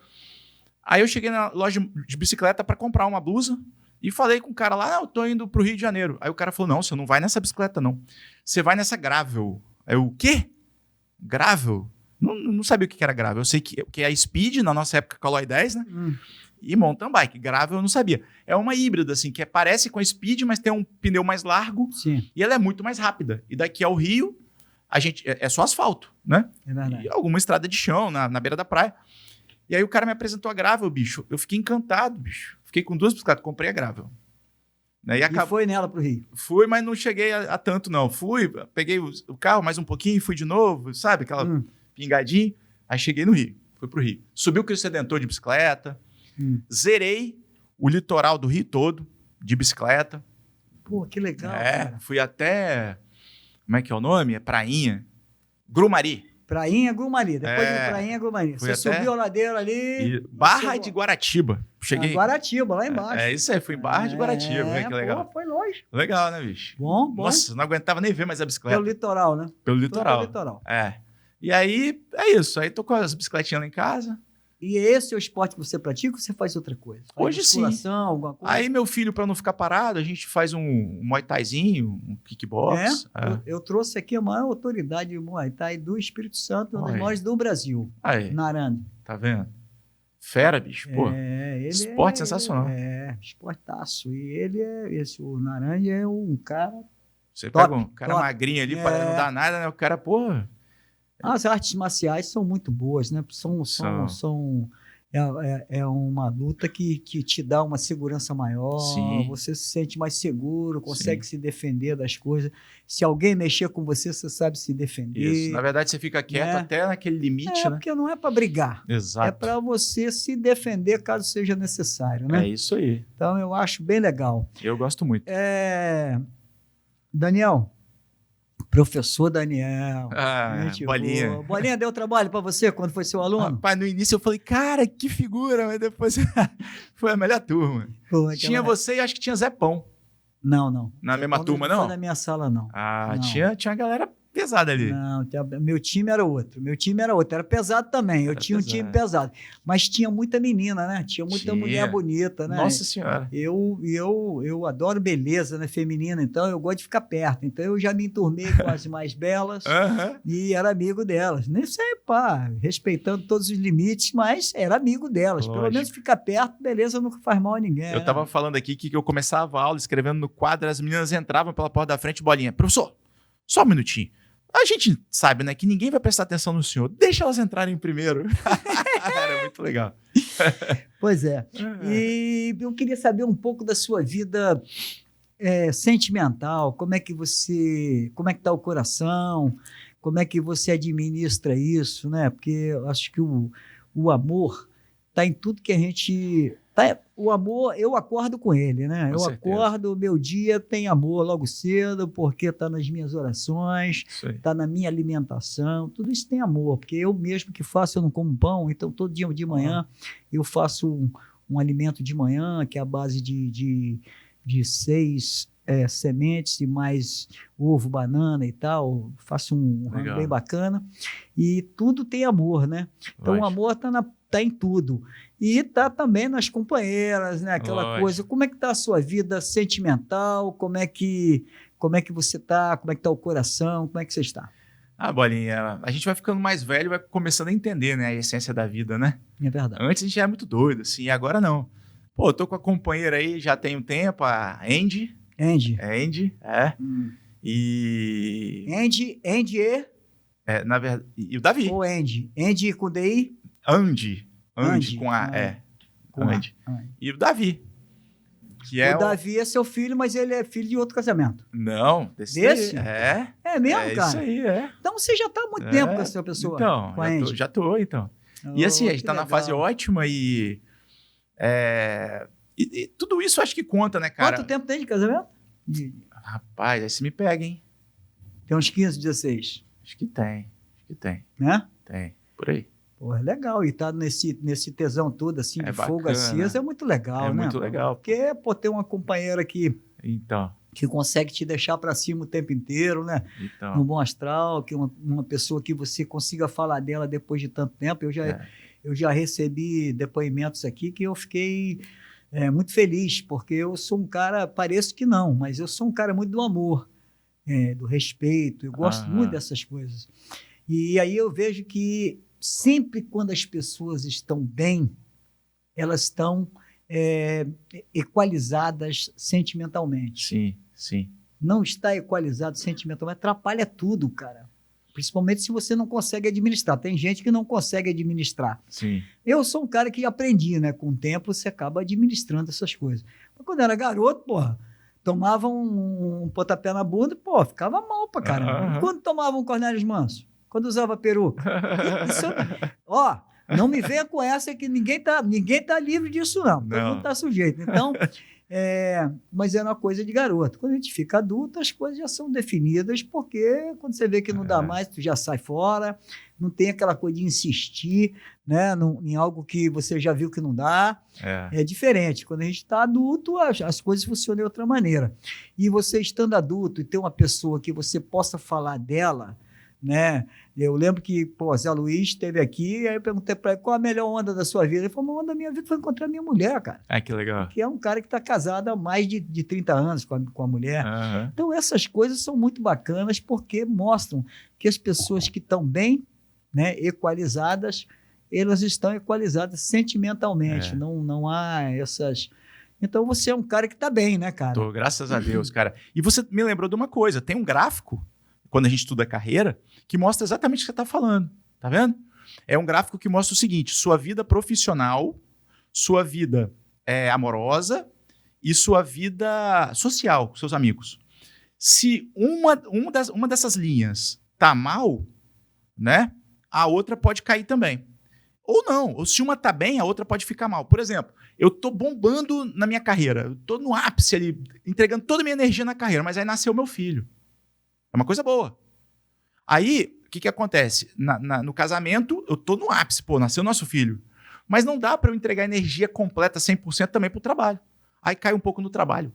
Aí eu cheguei na loja de bicicleta pra comprar uma blusa e falei com o cara lá, eu tô indo pro Rio de Janeiro. Aí o cara falou, não, você não vai nessa bicicleta não, você vai nessa Gravel. Aí eu, o quê? Gravel? Não sabia o que era Gravel, eu sei que é a Speed, na nossa época Caloi 10, né? E mountain bike, Gravel eu não sabia. É uma híbrida, assim, que parece com a Speed, mas tem um pneu mais largo. Sim. E ela é muito mais rápida. E daqui ao Rio, a gente é só asfalto, né? É verdade. E alguma estrada de chão na beira da praia. E aí o cara me apresentou a Gravel, bicho. Eu fiquei encantado, bicho. Fiquei com 2 bicicletas, comprei a Gravel. Né? E foi nela pro Rio. Fui, mas não cheguei a tanto, não. Fui, peguei o carro mais um pouquinho, fui de novo, sabe? Aquela pingadinha. Aí cheguei no Rio, fui pro Rio. Subi o Cristo Redentor de bicicleta. Zerei o litoral do Rio todo de bicicleta. Pô, que legal, cara. Fui até... Como é que é o nome? É Prainha. Grumari. Prainha Grumari. Depois de Prainha Grumari. Fui Você até- subiu a ladeira ali. E Barra de Guaratiba. Cheguei... Guaratiba, lá embaixo. É isso aí, fui em Barra de Guaratiba. Olha que legal. Pô, foi longe. Legal, né, bicho? Bom. Nossa, não aguentava nem ver mais a bicicleta. Pelo litoral, né? Pelo Foi litoral. pelo litoral. E aí, é isso. Aí tô com as bicicletinhas lá em casa. E esse é o esporte que você pratica ou você faz outra coisa? Faz Hoje sim. musculação, alguma coisa? Aí meu filho, pra não ficar parado, a gente faz um Muay Thaizinho, um kickbox. Eu trouxe aqui a maior autoridade de Muay Thai do Espírito Santo, uma das Olha. maiores do Brasil, Aí, Naranda. tá vendo? Fera, bicho. Pô, Ele esporte sensacional. Esportaço. E ele o Naranja é um cara... Você top, pega um cara top. magrinho ali, para não dar nada, né? O cara, pô... As artes marciais são muito boas, né? É uma luta que te dá uma segurança maior, Sim. você se sente mais seguro, consegue se defender das coisas. Se alguém mexer com você, você sabe se defender. Isso. Na verdade, você fica quieto Né? até naquele limite, né? Porque não é para brigar, Exato. é para você se defender caso seja necessário, né? É isso aí. Então, eu acho bem legal. Eu gosto muito. Daniel, professor Daniel. Gente Bolinha. boa. Bolinha deu trabalho para você quando foi seu aluno? Rapaz, no início eu falei, cara, que figura, mas depois foi a melhor turma. Pô, Tinha você e acho que tinha Zé Pão. Não. Na mesma turma, não? Não foi na minha sala, não. Ah, Não. tinha a galera pesada ali. Não, meu time era outro. Era pesado também. Eu tinha um time pesado. Mas tinha muita menina, né? Tinha muita mulher bonita, né? Nossa Senhora. Eu adoro beleza, né, feminina, então eu gosto de ficar perto. Então eu já me enturmei com as mais belas e era amigo delas. Nem sei, pá, respeitando todos os limites, mas era amigo delas. Lógico. Pelo menos ficar perto, beleza, nunca faz mal a ninguém. Eu tava falando aqui que eu começava a aula escrevendo no quadro, as meninas entravam pela porta da frente, Bolinha. Professor, só um minutinho. A gente sabe, né, que ninguém vai prestar atenção no senhor. Deixa elas entrarem primeiro. Era muito legal. Pois é. E eu queria saber um pouco da sua vida sentimental. Como é que está o coração? Como é que você administra isso, né? Porque eu acho que o amor está em tudo que a gente... O amor, eu acordo com ele, né? Eu acordo, meu dia tem amor logo cedo, porque está nas minhas orações, está na minha alimentação, tudo isso tem amor, porque eu mesmo que faço, eu não como pão, então todo dia de manhã eu faço um alimento de manhã, que é a base de 6 sementes e mais ovo, banana e tal, faço um rango bem bacana, e tudo tem amor, né? Então o amor está em tudo. E está também nas companheiras, né? Aquela coisa. Como é que está a sua vida sentimental? Como é que você está? Como é que está o coração? Como é que você está? Bolinha, a gente vai ficando mais velho e vai começando a entender, né, a essência da vida, né? É verdade. Antes a gente era muito doido, assim, e agora não. Pô, eu tô com a companheira aí já tem um tempo, a Andy. Andy. E... Andy na verdade... E o Davi. Ou Andy? Andy com DI? Andy com A, com Andy. E o Davi. Que o Davi é seu filho, mas ele é filho de outro casamento. Não, desse? É mesmo, cara? Isso aí, Então você já está há muito tempo com essa pessoa. Então, já tô. E assim, a gente tá na fase ótima e tudo isso acho que conta, né, cara? Quanto tempo tem de casamento? Rapaz, aí você me pega, hein? Tem uns 15, 16. Acho que tem. Né? Tem, por aí. Pô, é legal. E tá nesse tesão todo, assim, de fogo aceso, é muito legal, né? É muito legal. Porque, ter uma companheira que consegue te deixar para cima o tempo inteiro, né? No bom astral, que uma pessoa que você consiga falar dela depois de tanto tempo. Eu já recebi depoimentos aqui que eu fiquei muito feliz, porque eu sou um cara, pareço que não, mas eu sou um cara muito do amor, do respeito, eu gosto muito dessas coisas. E aí eu vejo que sempre quando as pessoas estão bem, elas estão equalizadas sentimentalmente. Sim. Não está equalizado sentimentalmente, atrapalha tudo, cara. Principalmente se você não consegue administrar. Tem gente que não consegue administrar. Sim. Eu sou um cara que aprendi, né? Com o tempo você acaba administrando essas coisas. Mas quando eu era garoto, tomava um pontapé na bunda, ficava mal pra caramba. Quando tomava um Cornélio Manso? Quando usava peruca? Não me venha com essa que ninguém tá livre disso, não. Todo mundo tá sujeito. Então, mas é uma coisa de garoto. Quando a gente fica adulto, as coisas já são definidas, porque quando você vê que não dá mais, tu já sai fora, não tem aquela coisa de insistir, né, em algo que você já viu que não dá. É diferente. Quando a gente está adulto, as coisas funcionam de outra maneira. E você estando adulto e ter uma pessoa que você possa falar dela, né? Eu lembro que Zé Luiz esteve aqui, aí eu perguntei para ele qual a melhor onda da sua vida. Ele falou: a onda da minha vida foi encontrar minha mulher, cara. Que legal. Que é um cara que está casado há mais de 30 anos com a mulher. Então essas coisas são muito bacanas, porque mostram que as pessoas que estão bem, né, equalizadas, elas estão equalizadas sentimentalmente. Não há essas... Então você é um cara que está bem, né, cara? Tô, graças a Deus, cara. E você me lembrou de uma coisa, tem um gráfico, quando a gente estuda a carreira, que mostra exatamente o que você está falando. Tá vendo? É um gráfico que mostra o seguinte: sua vida profissional, sua vida amorosa e sua vida social, com seus amigos. Se uma dessas linhas tá mal, né, a outra pode cair também. Ou não, ou se uma tá bem, a outra pode ficar mal. Por exemplo, eu tô bombando na minha carreira, eu tô no ápice ali, entregando toda a minha energia na carreira, mas aí nasceu meu filho. É uma coisa boa. Aí, o que acontece? No casamento, eu tô no ápice, nasceu nosso filho. Mas não dá para eu entregar energia completa 100% também pro trabalho. Aí cai um pouco no trabalho.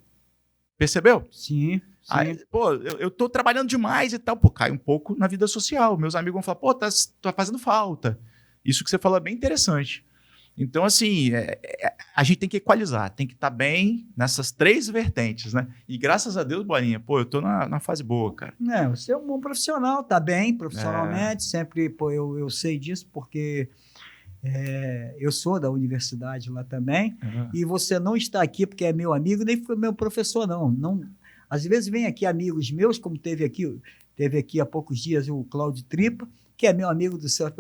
Percebeu? Sim, sim. Aí, pô, eu tô trabalhando demais e tal. Pô, cai um pouco na vida social. Meus amigos vão falar, pô, tá fazendo falta. Isso que você falou é bem interessante. Então, assim, a gente tem que equalizar, tem que estar bem nessas 3 vertentes, né? E graças a Deus, Bolinha, pô, eu tô na fase boa, cara. Você é um bom profissional, tá bem profissionalmente, sempre, pô, eu sei disso porque eu sou da universidade lá também, e você não está aqui porque é meu amigo, nem foi meu professor, não. Às vezes vem aqui amigos meus, como teve aqui há poucos dias o Cláudio Tripa, que é meu amigo do céu,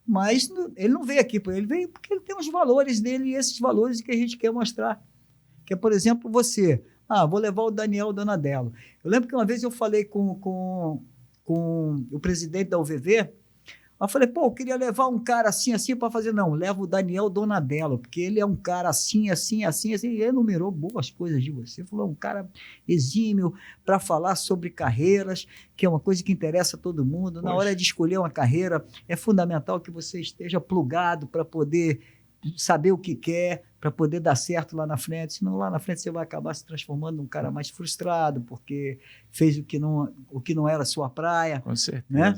mas ele não veio aqui, ele veio porque ele tem os valores dele e esses valores que a gente quer mostrar. Que é, por exemplo, você. Vou levar o Daniel Donadelo. Eu lembro que uma vez eu falei com o presidente da UVV, eu falei, pô, eu queria levar um cara assim para fazer. Não, leva o Daniel Donadelo, porque ele é um cara assim, e ele enumerou boas coisas de você. Falou, um cara exímio para falar sobre carreiras, que é uma coisa que interessa a todo mundo. Poxa. Na hora de escolher uma carreira, é fundamental que você esteja plugado para poder saber o que quer, para poder dar certo lá na frente. Senão lá na frente você vai acabar se transformando num cara mais frustrado, porque fez o que não era a sua praia. Com certeza. Né?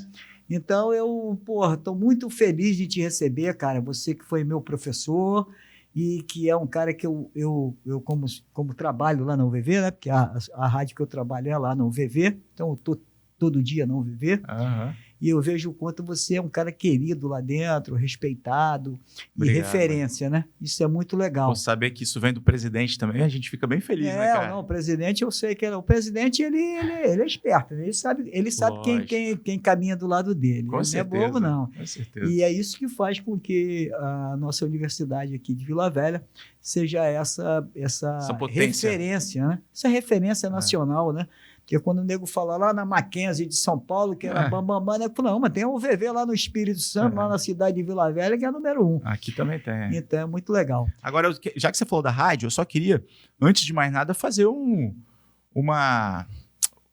Então, eu estou muito feliz de te receber, cara. Você que foi meu professor e que é um cara que eu como trabalho lá na UVV, né? Porque a rádio que eu trabalho é lá na UVV, então eu estou todo dia na UVV. E eu vejo o quanto você é um cara querido lá dentro, respeitado. Obrigado, e referência, né? Isso é muito legal. Vou saber que isso vem do presidente também, a gente fica bem feliz, né, cara? Não, o presidente, eu sei que o presidente, ele é esperto, né? Ele sabe quem caminha do lado dele. Com certeza, não é bobo, não. Com certeza. E é isso que faz com que a nossa universidade aqui de Vila Velha seja essa potência. Referência, né? Essa referência nacional, né? Porque quando o nego fala lá na Mackenzie de São Paulo, que era bambambam, né? Não, mas tem a UVV lá no Espírito Santo, lá na cidade de Vila Velha, que é a número 1. Aqui também tem. Então é muito legal. Agora, já que você falou da rádio, eu só queria, antes de mais nada, fazer uma...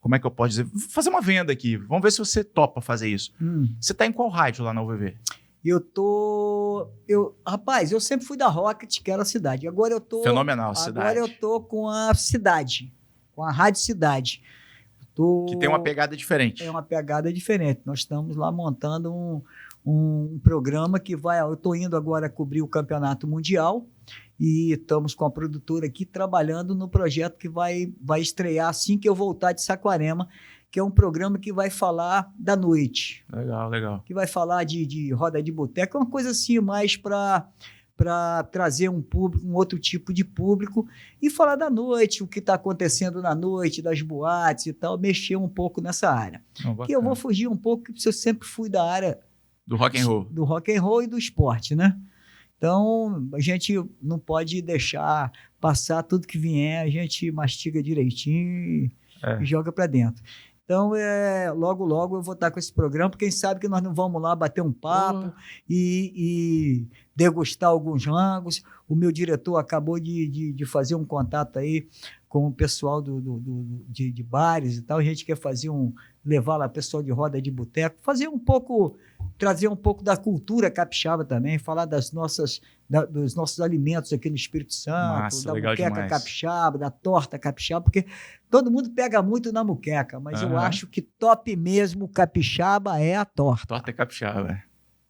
Como é que eu posso dizer? Fazer uma venda aqui. Vamos ver se você topa fazer isso. Você tá em qual rádio lá na UVV? Rapaz, eu sempre fui da Rocket, que era a cidade. Agora eu tô... Fenomenal, cidade. Agora eu tô com a cidade, com a Rádio Cidade. Que tem uma pegada diferente. É uma pegada diferente. Nós estamos lá montando um programa que vai... Eu estou indo agora cobrir o Campeonato Mundial e estamos com a produtora aqui trabalhando no projeto que vai estrear assim que eu voltar de Saquarema, que é um programa que vai falar da noite. Legal. Que vai falar de roda de boteca, uma coisa assim mais para trazer um outro tipo de público e falar da noite, o que está acontecendo na noite, das boates e tal, mexer um pouco nessa área. Que eu vou fugir um pouco, porque eu sempre fui da área do rock and roll. Do rock and roll e do esporte, né? Então, a gente não pode deixar passar tudo que vier, a gente mastiga direitinho e joga para dentro. Então, logo eu vou estar com esse programa, porque quem sabe que nós não vamos lá bater um papo e degustar alguns rangos. O meu diretor acabou de fazer um contato aí com o pessoal de bares e tal. A gente quer levar lá pessoal de roda de boteco, trazer um pouco da cultura capixaba também, falar dos nossos alimentos aqui no Espírito Santo, Massa, da legal muqueca demais. capixaba, da torta capixaba, porque todo mundo pega muito na muqueca, mas eu acho que top mesmo capixaba é a torta. Torta capixaba.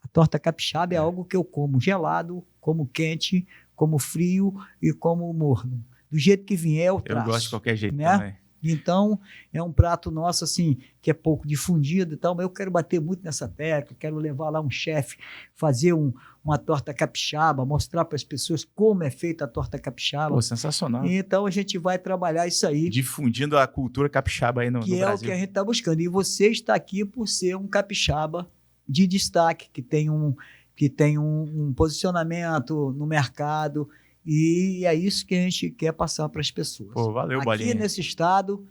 A torta capixaba é algo que eu como gelado, como quente, como frio e como morno. Do jeito que vier, eu traço. Eu gosto de qualquer jeito, né? Também. Então, é um prato nosso, assim, que é pouco difundido e tal, mas eu quero bater muito nessa tecla, quero levar lá um chefe, fazer uma torta capixaba, mostrar para as pessoas como é feita a torta capixaba. Pô, sensacional. Então, a gente vai trabalhar isso aí. Difundindo a cultura capixaba aí no Brasil. Que é o que a gente está buscando. E você está aqui por ser um capixaba de destaque, que tem um posicionamento no mercado. E é isso que a gente quer passar para as pessoas. Pô, valeu, Bolinha. Aqui nesse estado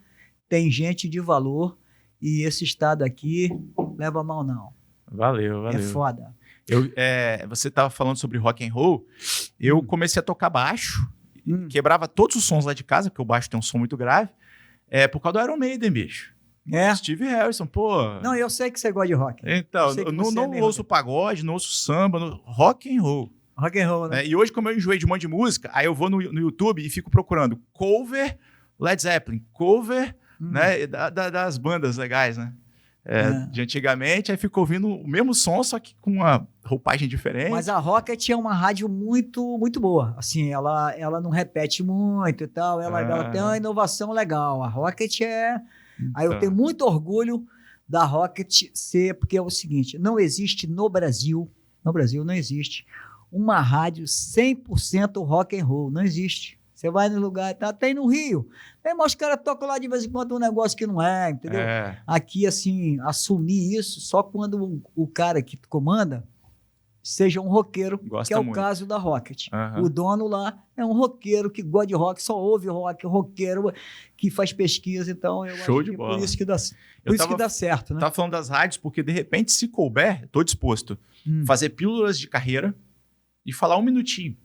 tem gente de valor e esse estado aqui leva mal não. Valeu. É foda. Você estava falando sobre rock and roll. Eu comecei a tocar baixo, quebrava todos os sons lá de casa, porque o baixo tem um som muito grave, por causa do Iron Maiden, bicho. Steve Harrison, pô. Não, eu sei que você gosta de rock. Então, eu não ouço pagode, não ouço samba, rock and roll. Rock and roll, né? E hoje, como eu enjoei de um monte de música, aí eu vou no YouTube e fico procurando cover Led Zeppelin, cover, né, das bandas legais, né? De antigamente, aí ficou ouvindo o mesmo som, só que com uma roupagem diferente. Mas a Rocket é uma rádio muito, muito boa. Assim, ela não repete muito e tal, ela tem uma inovação legal. A Rocket Aí eu tenho muito orgulho da Rocket ser, porque é o seguinte, não existe no Brasil não existe uma rádio 100% rock and roll, não existe. Você vai no lugar, tem no Rio, mas os caras tocam lá de vez em quando um negócio que não é, entendeu? Aqui, assim, assumir isso só quando o cara que comanda seja um roqueiro, que é o caso da Rocket. O dono lá é um roqueiro que gosta de rock, só ouve rock, roqueiro que faz pesquisa, então eu Show acho de que bola. Por isso que dá certo, né? Tava falando das rádios, porque de repente, se couber, estou disposto a fazer pílulas de carreira e falar 1 minutinho.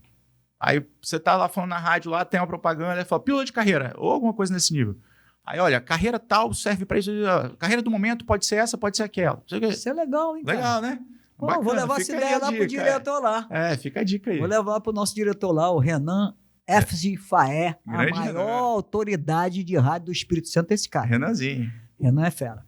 Aí você tá lá falando na rádio, lá tem uma propaganda, aí fala pílula de carreira, ou alguma coisa nesse nível. Aí, olha, carreira tal serve para isso. Carreira do momento pode ser essa, pode ser aquela. Isso é legal, hein, cara? Legal, né? Pô, vou levar essa ideia lá pro diretor lá. Fica a dica aí. Vou levar pro nosso diretor lá, o Renan F. Faé, a maior autoridade de rádio do Espírito Santo, esse cara. Renanzinho. Renan é fera.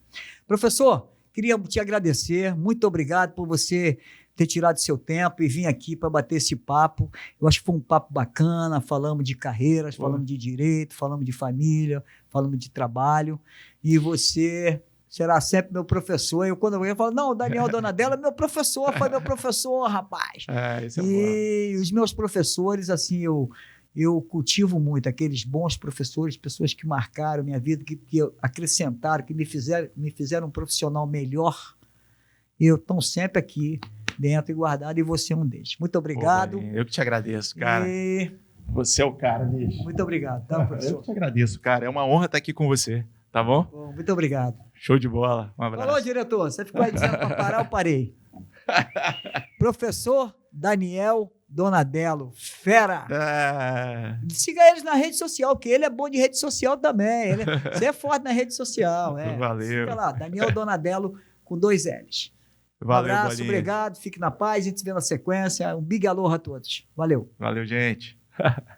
Professor, queria te agradecer, muito obrigado por você ter tirado seu tempo e vir aqui para bater esse papo. Eu acho que foi um papo bacana, falamos de carreiras, falamos de direito, falamos de família, falamos de trabalho, e você será sempre meu professor. Quando eu falo, não, o Daniel Donadelo é meu professor, foi meu professor, rapaz. Isso é e os meus professores, assim, eu cultivo muito aqueles bons professores, pessoas que marcaram minha vida, que acrescentaram, que me fizeram um profissional melhor. E eu estou sempre aqui dentro e guardado, e você é um deles. Muito obrigado. Eu que te agradeço, cara. Você é o cara, bicho. Muito obrigado, tá, professor? Eu que te agradeço, cara. É uma honra estar aqui com você, tá bom? Muito obrigado. Show de bola. Um abraço. Falou, diretor. Você ficou aí dizendo para parar, eu parei. Professor Daniel Donadelo, fera. Siga eles na rede social, porque ele é bom de rede social também. Você é forte na rede social. Valeu. Siga lá, Daniel Donadelo com 2 L's. Valeu, um abraço, Bolinha. Obrigado, fique na paz, a gente se vê na sequência. Um big aloha a todos. Valeu. Valeu, gente.